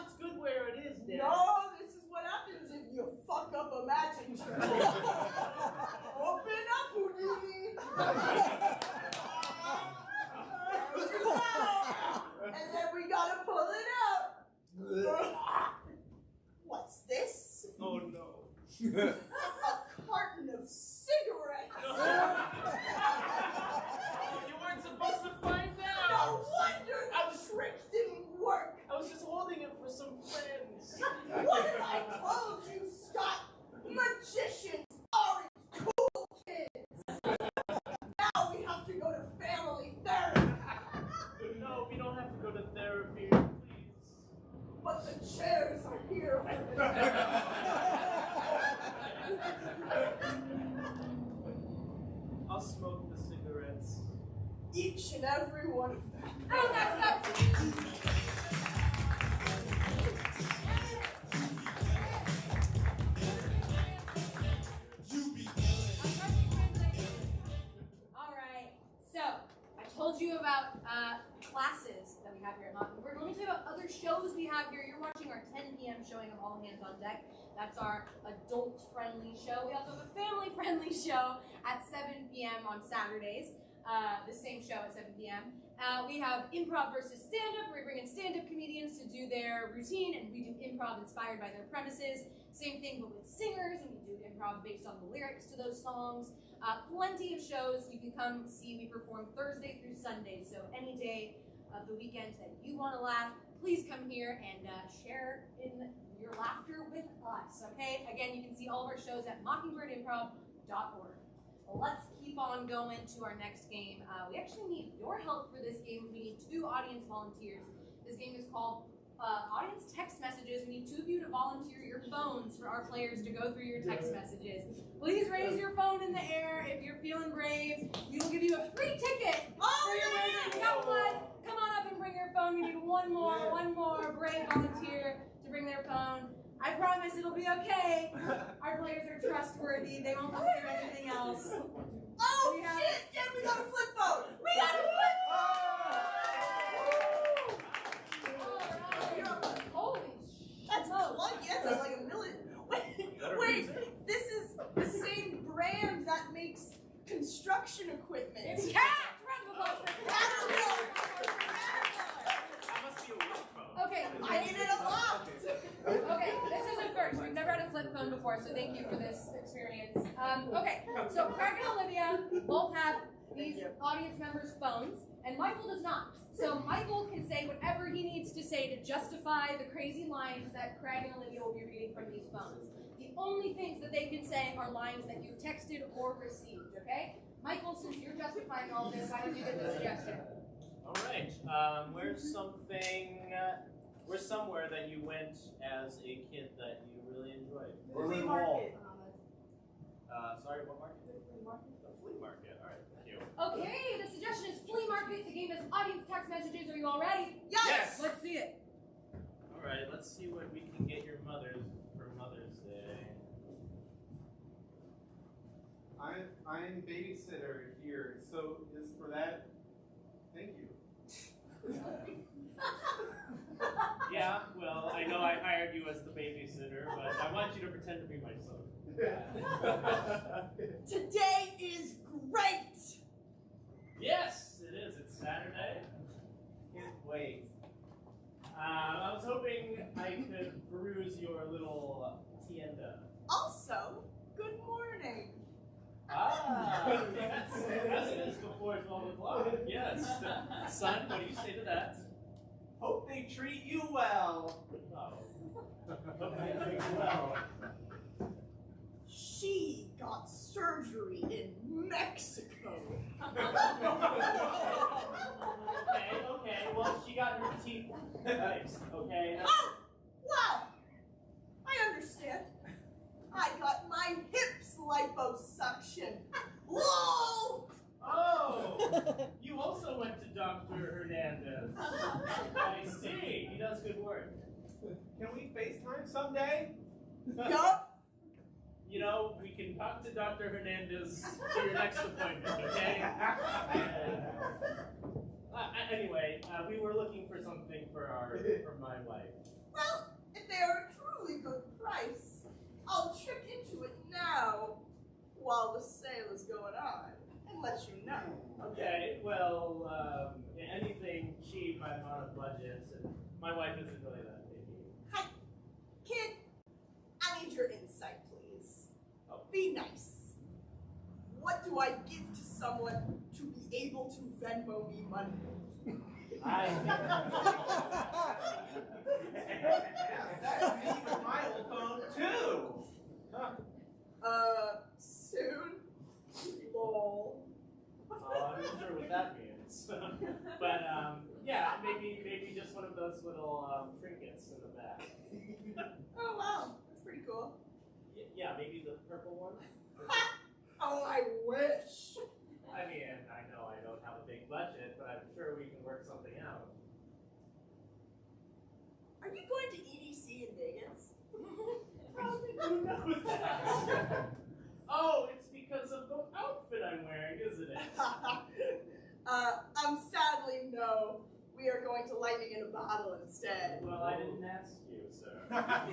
it's good where it is, Dad. No, this is what happens if you fuck up a magic trick. Open up, Houdini. And then we gotta pull it out. What's this? Oh no. A carton of cigarettes. You weren't supposed to find out. No wonder the trick didn't work. I was just holding it for some friends. What have I told you, Scott? Magicians aren't cool kids. Now we have to go to family therapy. No, we don't have to go to therapy, please. But the chairs are here. I'll smoke the cigarettes. Each and every one of them. Oh, that's Alright, so I told you about classes that we have here at Mockingbird. Let me tell you about other shows we have here. You're watching our 10 p.m. showing of All Hands on Deck. That's our adult-friendly show. We also have a family-friendly show at 7 p.m. on Saturdays. The same show at 7 p.m. We have improv versus stand-up, where we bring in stand-up comedians to do their routine, and we do improv inspired by their premises. Same thing, but with singers, and we do improv based on the lyrics to those songs. Plenty of shows you can come see. We perform Thursday through Sunday, so any day of the weekend that you want to laugh, please come here and share in your laughter with us, okay? Again, you can see all of our shows at mockingbirdimprov.org. Well, let's keep on going to our next game. We actually need your help for this game. We need 2 audience volunteers. This game is called audience text messages. We need 2 of you to volunteer your phones for our players to go through your text messages. Please raise your phone in the air if you're feeling brave. We will give you a free ticket for your waiver. You got one? Come on up and bring your phone. We need one more brave volunteer to bring their phone. I promise it'll be okay. Our players are trustworthy. They won't go through anything else. Oh, shit! Yeah, we got a flip phone! We got a flip phone! Holy shit. That's clunky. That's like a million. Wait, this is the same brand that makes construction equipment. It's Cat! Round of applause for Cat! That must be a flip phone. Okay, I needed a lock. Okay, this is a first. We've never had a flip phone before, so thank you for this experience. Okay, so Craig and Olivia both have these audience members' phones, and Michael does not. So Michael can say whatever he needs to say to justify the crazy lines that Craig and Olivia will be reading from these phones. The only things that they can say are lines that you've texted or received, okay? Michael, since you're justifying all this, why don't you get the suggestion? All right. Where's somewhere that you went as a kid that you really enjoyed? Flea market. Sorry, what market? The flea market. The flea market. All right, thank you. Okay, the suggestion is flea market. The game is audience text messages. Are you all ready? Yes! Let's see it. All right, let's see what we can get your mothers for Mother's Day. I'm babysitter here, so is for that. Thank you. Yeah, well, I know I hired you as the babysitter, but I want you to pretend to be my son. Today is great! Yes, it is. It's Saturday. Can't wait. I was hoping I could peruse your little tienda. Also, good morning. Ah, yes, as it is before 12 o'clock. Yes. Son, what do you say to that? Hope they treat you well. Oh. Hope they treat you well. She got surgery in Mexico. Okay, well, she got her teeth fixed, okay? Oh, wow! I understand. I got my hips liposuction. Whoa! Oh, you also went to Dr. Hernandez. I see, he does good work. Can we FaceTime someday? Yup. You know, we can talk to Dr. Hernandez for your next appointment, okay? Anyway, we were looking for something for my wife. Well, if they are a truly good price, I'll check into it now while the sale is going on and let you know. Okay, well, anything cheap, I'm on a budget, and my wife isn't really that picky. Hi, kid. I need your insight, please. Oh. Be nice. What do I give to someone to be able to Venmo me money? That's me with my old phone too. Soon? Lol. I'm not sure what that means. But, yeah, maybe just one of those little trinkets in the back. Oh, wow. That's pretty cool. Yeah, maybe the purple one? Oh, I wish. I mean, I know I don't have a big budget, but I'm sure we can work something out. Are you going to EDC in Vegas? How did you know that? Oh, it's because of the outfit I'm wearing, isn't it? Sadly, no. We are going to lightning in a bottle instead. Well, I didn't ask you, sir. I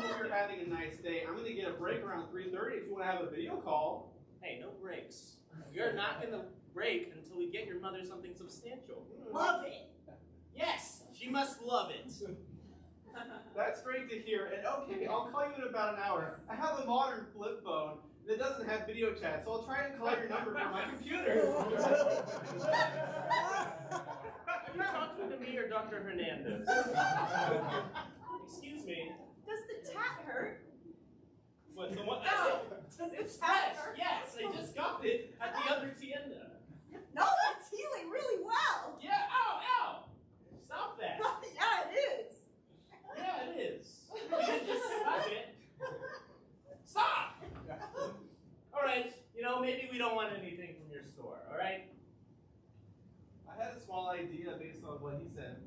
hope you're having a nice day. I'm going to get a break around 3:30 if you want to have a video call. Hey, no breaks. You're not going to break until we get your mother something substantial. Love it. Yes, she must love it. That's great to hear. And okay, I'll call you in about an hour. I have a modern flip phone that doesn't have video chat, so I'll try and call your number from my computer. Are you talking to me or Dr. Hernandez? Excuse me. Does the tat hurt? What, the one? Ow! Does It's the tat fresh! hurt? Yes, I just got it at the other tienda. No, it's healing really well. Yeah, ow, ow! Stop that. Yeah, it is. don't want anything from your store, all right? I had a small idea based on what he said.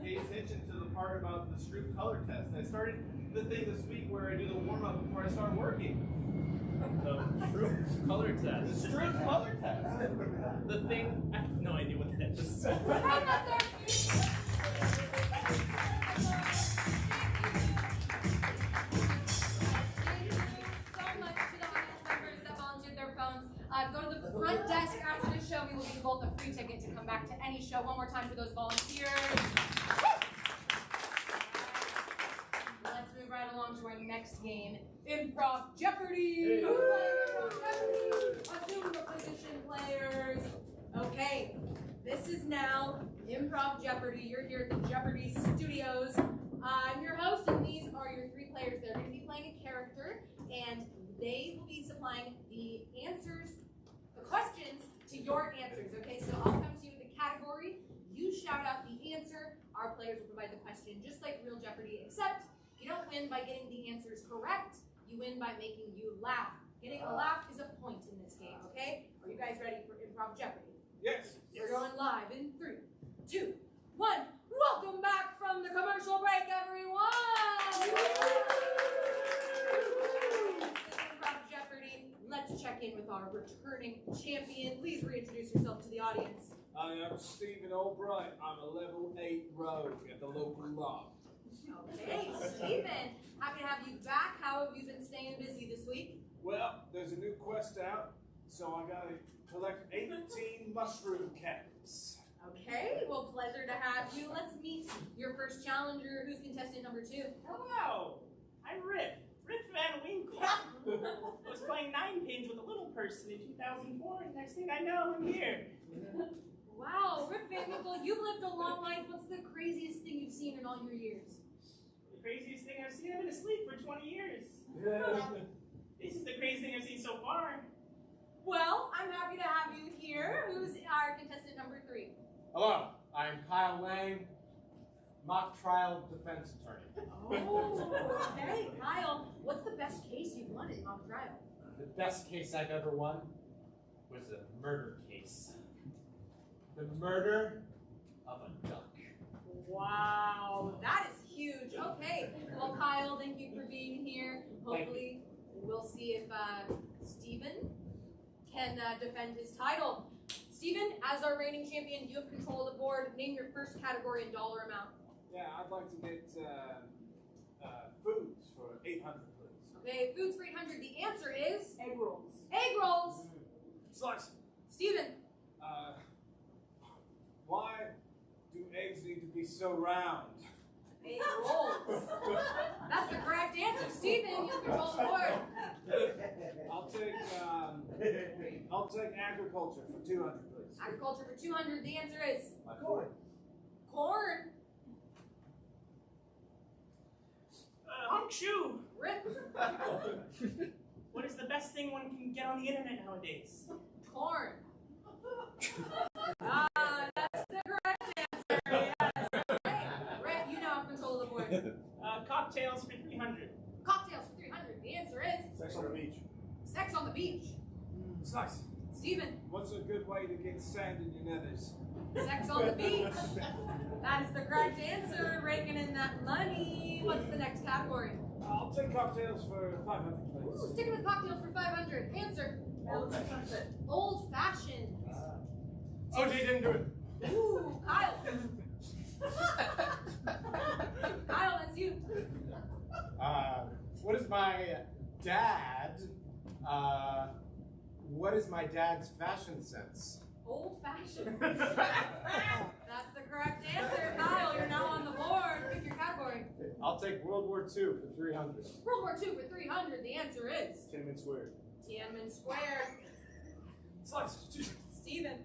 Pay attention to the part about the Stroop color test. I started the thing this week where I do the warm-up before I start working. The Stroop color The test. Stroop color test. The thing, I have no idea what that is. Go to the front desk after the show. We will give you both a free ticket to come back to any show. One more time for those volunteers. Let's move right along to our next game, Improv Jeopardy! Assume the position, players. Okay, this is now Improv Jeopardy. You're here at the Jeopardy Studios. I'm your host, and these are your three players. They're going to be playing a character, and they will be supplying the answers, the questions to your answers, okay? So I'll come to you with a category, you shout out the answer, our players will provide the question, just like Real Jeopardy, except you don't win by getting the answers correct, you win by making you laugh. Getting a laugh is a point in this game, okay? Are you guys ready for Improv Jeopardy? Yes. We're going live in 3, 2, 1. Welcome back from the commercial break, everyone! Let's check in with our returning champion. Please reintroduce yourself to the audience. I am Stephen Albright. I'm a level 8 rogue at the local lab. Okay, Stephen. Happy to have you back. How have you been staying busy this week? Well, there's a new quest out, so I gotta collect 18 mushroom caps. Okay, well, pleasure to have you. Let's meet your first challenger. Who's contestant number 2? Hello, I'm Rip Van Winkle. I was playing 9-pins with a little person in 2004, and next thing I know, I'm here. Wow, Rip Van Winkle, you've lived a long life. What's the craziest thing you've seen in all your years? The craziest thing I've seen, I've been asleep for 20 years. This is the craziest thing I've seen so far. Well, I'm happy to have you here. Who's our contestant number 3? Hello, I'm Kyle Lang, mock trial defense attorney. Oh, okay. Kyle, what's the best case you've won in mock trial? The best case I've ever won was a murder case. The murder of a duck. Wow, that is huge. Okay, well, Kyle, thank you for being here. Hopefully, we'll see if Stephen can defend his title. Stephen, as our reigning champion, you have control of the board. Name your first category and dollar amount. Yeah, I'd like to get foods for 800, please. Okay, foods for 800. The answer is Egg rolls. egg rolls. Slice. Stephen. Why do eggs need to be so round? Egg rolls. That's the correct answer. Stephen, you have control of the board. I'll take agriculture for 200, please. Agriculture for 200. The answer is Corn. corn. Hunk shoe. Rip. What is the best thing one can get on the internet nowadays? Corn. That's the correct answer. Yes. Okay. Rip, you now have control of the board. Cocktails for 300. Cocktails for 300. The answer is Sex on the beach. sex on the beach. Slice. Stephen. What's a good way to get sand in your nethers? Sex on the beach. That is the correct answer. Raking in that money. What's the next category? I'll take cocktails for 500, Ooh, please. sticking with cocktails for 500. Answer. Old fashioned. OJ didn't do it. Ooh, Kyle. Kyle, that's you. What is my dad? What is my dad's fashion sense? Old fashioned. That's the correct answer. Kyle, you're now on the board. Pick your category. I'll take World War II for 300. World War II for 300. The answer is Tiananmen Square. Tiananmen Square. Slice. Stephen.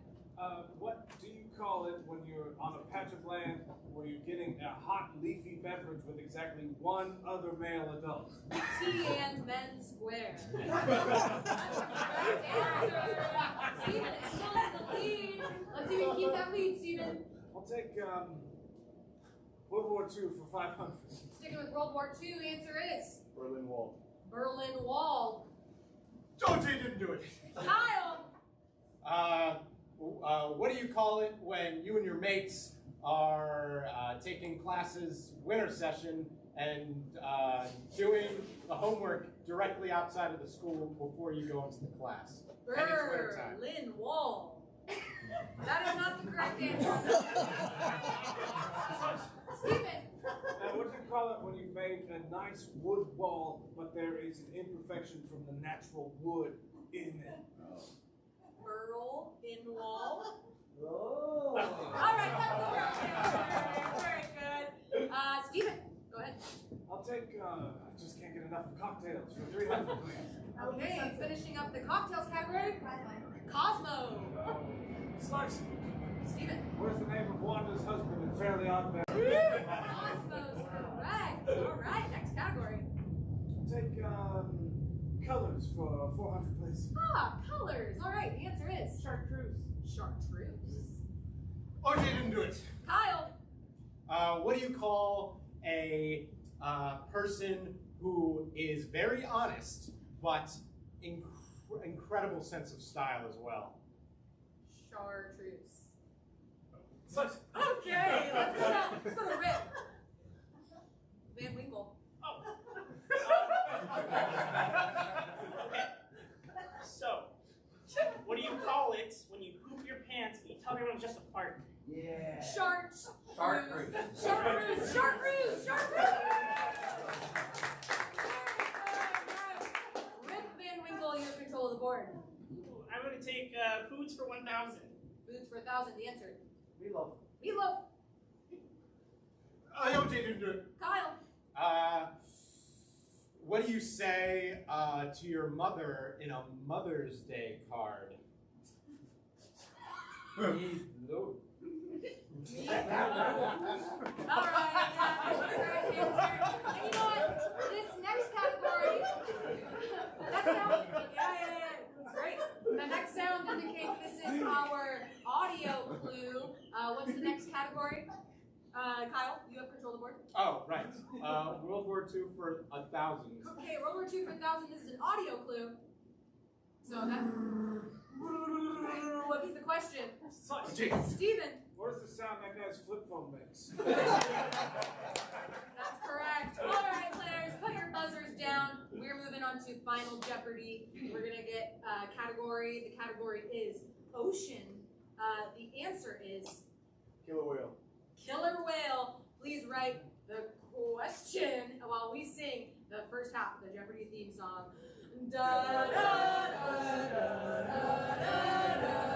What do you call it when you're on a patch of land where you're getting a hot leafy beverage with exactly one other male adult? Tiananmen Square. That's the correct answer. Stephen is still in the lead. Let's see if you can keep that lead, Stephen. I'll take World War II for 500. Sticking with World War II, answer is Berlin Wall. Berlin Wall. OJ didn't do it. Kyle, what do you call it when you and your mates are taking classes winter session and doing the homework directly outside of the school before you go into the class? And it's wintertime. Berlin Wall. That is not the correct answer. Stephen. What do you call it when you made a nice wood wall, but there is an imperfection from the natural wood in it? Berlin Wall. Oh. All right, that's the correct answer. Very good. Stephen, go ahead. I'll take, I just can't get enough cocktails for 300, please. Okay, finishing up the cocktails category. Cosmo. Slice. Steven. What's the name of Wanda's husband in Fairly Odd Parents? Cosmo's correct. All right, next category. Take colors for 400, please. Ah, colors. All right, the answer is chartreuse. Chartreuse. OJ didn't do it. Kyle. What do you call a person who is very honest, but incredible sense of style as well? Chartreuse. Slice. Okay, let's go to Rip. Van Winkle. Okay. So, what do you call it when you poop your pants and you tell everyone it's just a fart? Yeah. Chartreuse. Chartreuse. Chartreuse. Chartreuse. Chartreuse. Rip Van Winkle, you have control of the board. Ooh, I'm going to take foods for 1,000. Foods for 1,000. The answer. Meatloaf. Meatloaf. OJ didn't do it. Kyle. What do you say to your mother in a Mother's Day card? Meatloaf. All right, yeah, that's the correct answer. And you know what? This next category, that sound, yeah, that's great. The next sound indicates this is our audio clue. What's the next category? Kyle, you have control of the board. Oh, right. World War II for 1,000. Okay, World War II for 1,000. This is an audio clue. So that. What's the question? Steven. Where's the sound that guy's flip phone makes? That's correct. All right, players, put your buzzers down. We're moving on to Final Jeopardy. We're gonna get category. The category is ocean. The answer is Killer whale. killer whale. Please write the question while we sing the first half of the Jeopardy theme song. Da da da da da da da da da.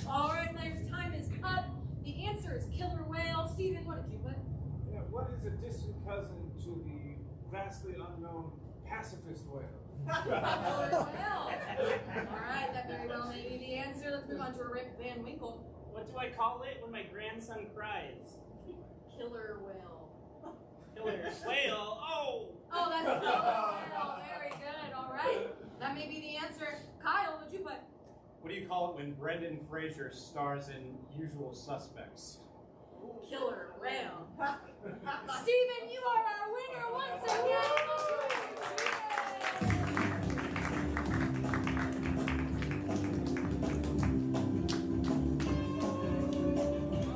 All right, players, time is up. The answer is killer whale. Steven, what did you put? Yeah, what is a distant cousin to the vastly unknown pacifist whale? Killer whale. All right, that very well may be the answer. Let's move on to Rip Van Winkle. What do I call it when my grandson cries? Killer whale. Killer whale. Oh! Oh, that's killer whale. Very good. All right, that may be the answer. Kyle, what'd you put? What do you call it when Brendan Fraser stars in Usual Suspects? Killer whale. Steven, you are our winner once again.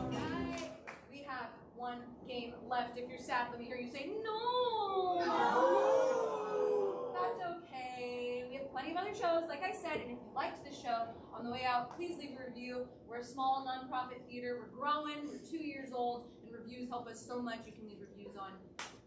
Alright, we have one game left. If you're sad, let me hear you say no. That's okay. We have plenty of other shows, like I said, and if you liked this show, on the way out, please leave a review. We're a small nonprofit theater. We're growing. We're 2 years old, and reviews help us so much. You can leave reviews on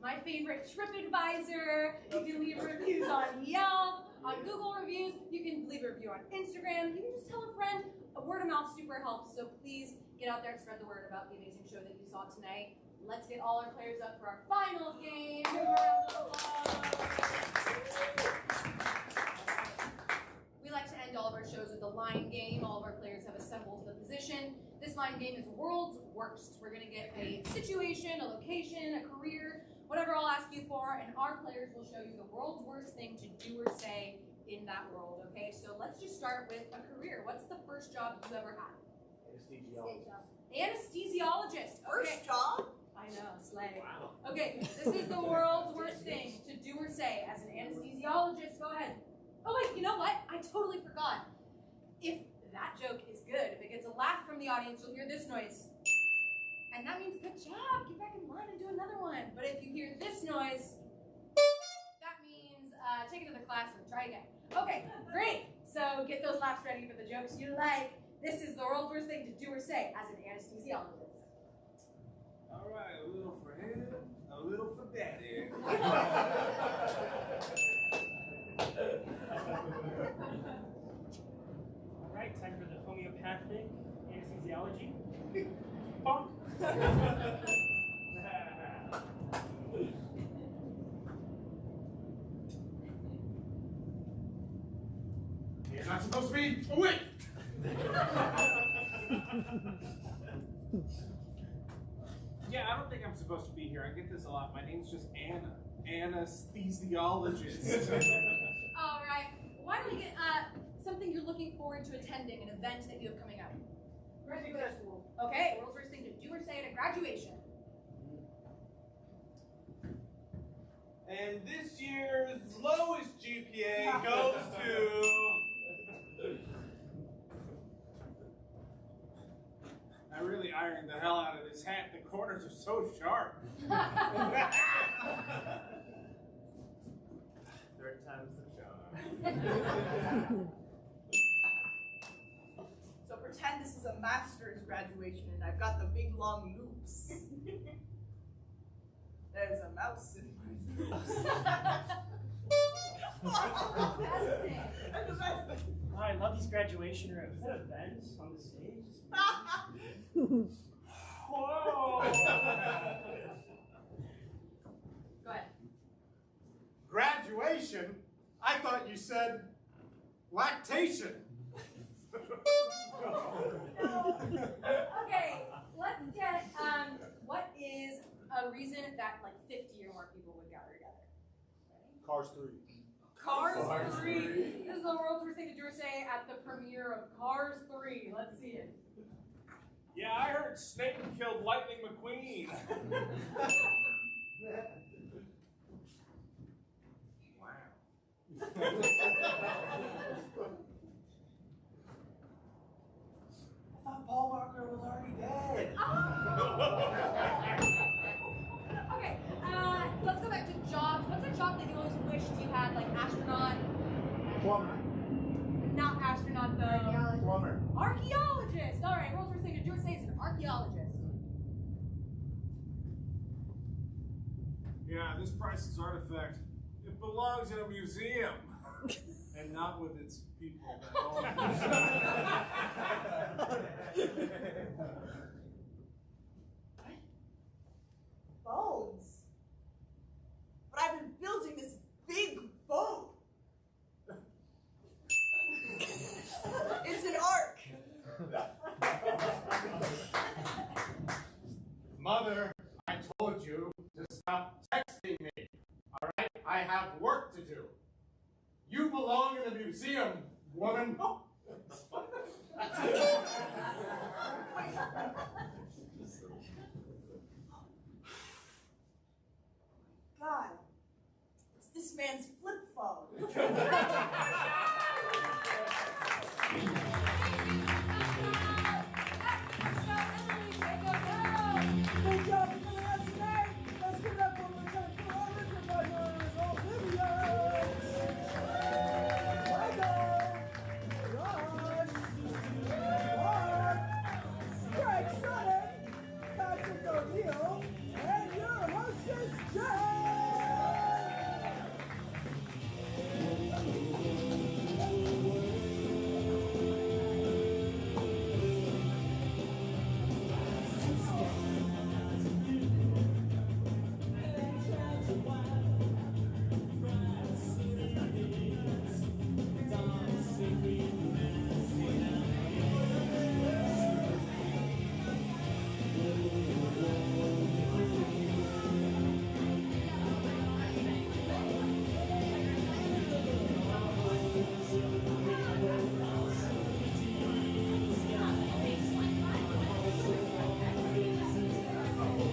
my favorite TripAdvisor. You can leave reviews on Yelp, on Google reviews. You can leave a review on Instagram. You can just tell a friend. Word of mouth super helps. So please get out there and spread the word about the amazing show that you saw tonight. Let's get all our players up for our final game. Give a round of applause. We like to end all of our shows with a line game. All of our players have assembled the position. This line game is world's worst. We're going to get a situation, a location, a career, whatever I'll ask you for, and our players will show you the world's worst thing to do or say in that world, okay? So let's just start with a career. What's the first job you ever had? Anesthesiologist. Okay. First job? I know, slay. Wow. Okay, this is the world's worst thing to do or say as an anesthesiologist. Go ahead. Oh wait, you know what? I totally forgot. If that joke is good, if it gets a laugh from the audience, you'll hear this noise. And that means good job, get back in line and do another one. But if you hear this noise, that means take another class and try again. Okay, great. So get those laughs ready for the jokes you like. This is the world's worst thing to do or say as an anesthesiologist. All right, a little for him, a little for daddy. All right, time for the homeopathic anesthesiology. Bonk. You're not supposed to be awake! Yeah, I don't think I'm supposed to be here. I get this a lot. My name's just Anna. Anesthesiologist. All right, why don't we get something you're looking forward to attending, an event that you have coming up? Graduation. Okay, world's worst thing to do or say at a graduation. And this year's lowest GPA goes to... I really ironed the hell out of this hat. The corners are so sharp. Third time's the charm. So pretend this is a master's graduation and I've got the big long loops. There's a mouse in my loops. That's the best thing. That's the best thing. Oh, I love these graduation rooms. Is that events on the stage? Whoa! Go ahead. Graduation? I thought you said lactation. Okay, let's get, what is a reason that like 50 or more people would gather together? Cars 3. Cars Cars 3. 3. This is the world's worst thing to do or say at the premiere of Cars 3. Let's see it. Yeah, I heard Snake killed Lightning McQueen. Wow. I thought Paul Walker was already dead. Okay, let's go back to jobs. What's a job that you always wished you had, like astronaut? Plumber. Not astronaut though. Plumber. Archaeologist. All right, world's worst thing to do or say is an archaeologist. Yeah, this priceless artifact, it belongs in a museum. And not with its people that own it. Bones. But I've been building this big boat. It's an ark. Mother, I told you to stop texting me. All right? I have work to do. You belong in the museum, woman. God, it's this man's flip phone.